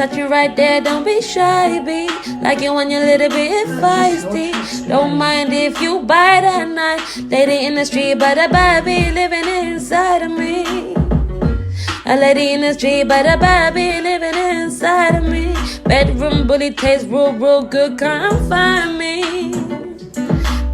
Touch you right there, don't be shy, be like it when you're a little bit feisty. Don't mind if you bite at night. Lady in the street, but a baby living inside of me. A lady in the street, but a baby living inside of me. Bedroom bully tastes real, real good, come find me.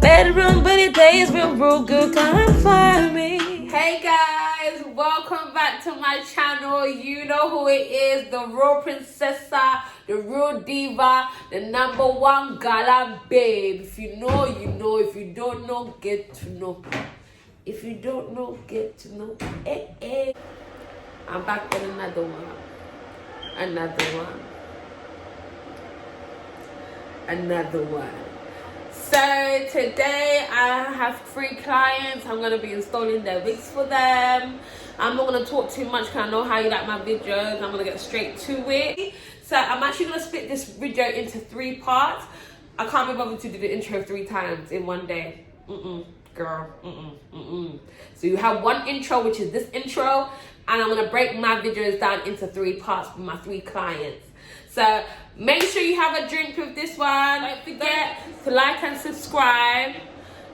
Bedroom bully tastes real, real good, come find me. Hey guys, welcome back to my channel. You know who it is, the real princessa, the real diva, the #1 gala babe. If you know, you know. If you don't know, get to know. If you don't know, get to know. Hey, hey. I'm back with another one. So today I have 3 clients. I'm going to be installing their wigs for them. I'm not going to talk too much because I know how you like my videos. I'm going to get straight to it. So I'm actually going to split this video into 3 parts. I can't be bothered to do the intro 3 times in one day. Girl. So you have one intro, which is this intro. And I'm going to break my videos down into 3 parts for my 3 clients. So make sure you have a drink with this one. Don't forget to like and subscribe.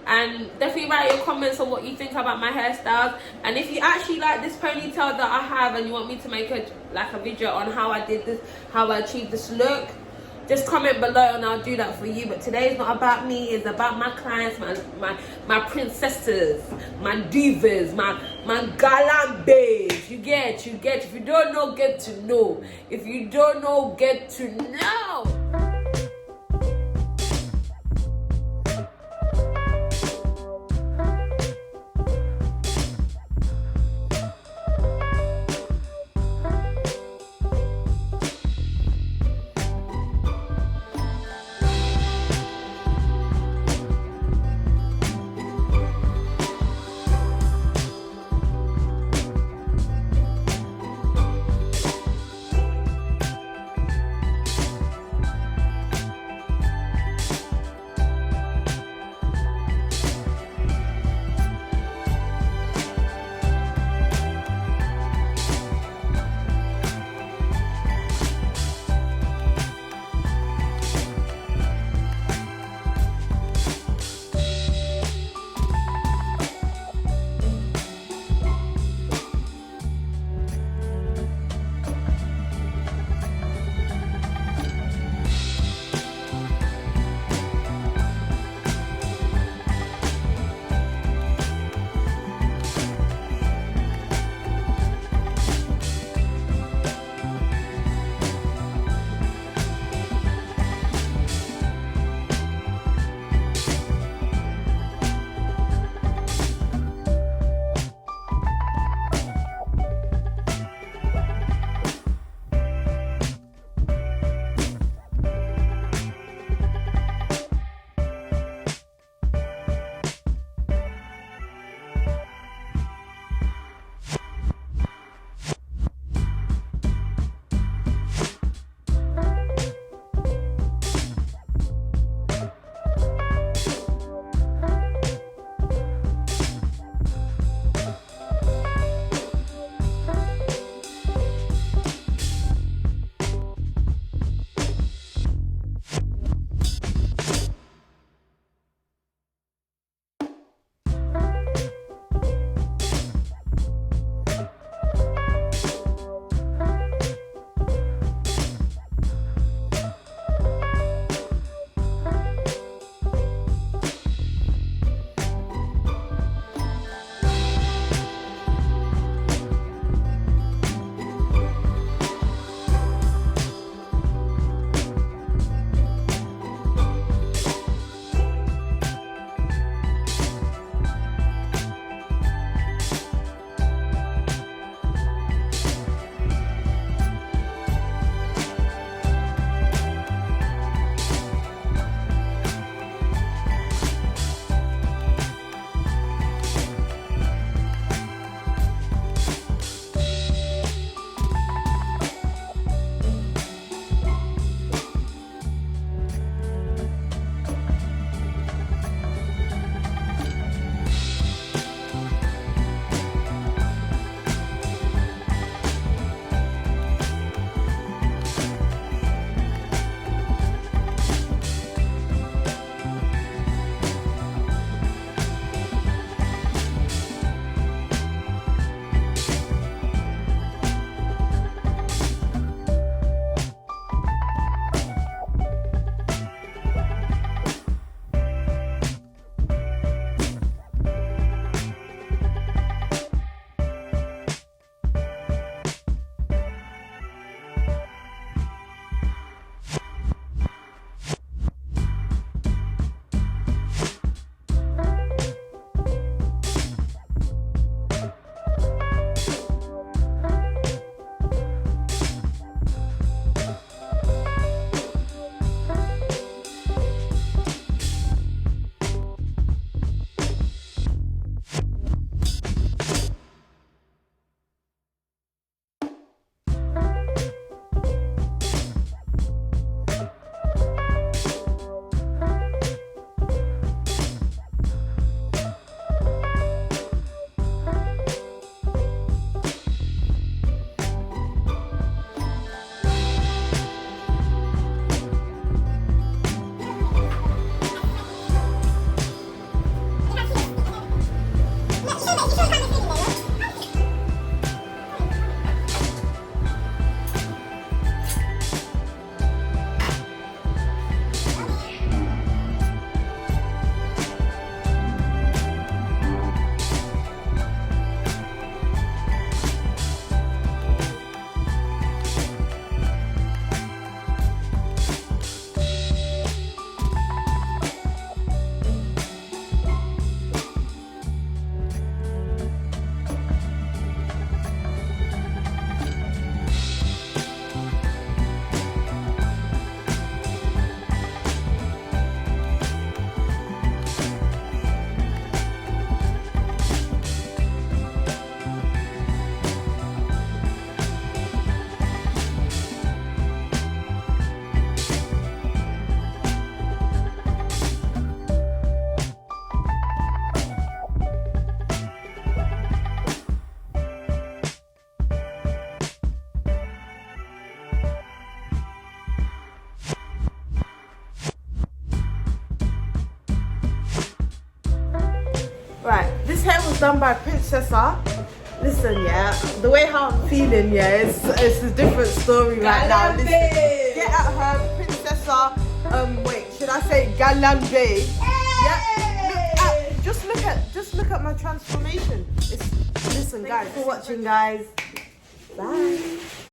And definitely write your comments on what you think about my hairstyles. And if you actually like this ponytail that I have and you want me to make a video on how I did this, how I achieved this look, just comment below and I'll do that for you. But today is not about me, it's about my clients, my princesses, my divas, my gallant babes. You get. If you don't know, get to know. If you don't know, get to know. was done by Princessa. Listen, yeah, the way how I'm feeling, yeah, it's a different story right now. Listen, get at her, Princessa. Wait, should I say Galambe? Yeah. Just look at my transformation. Listen, guys, for watching, guys. Bye.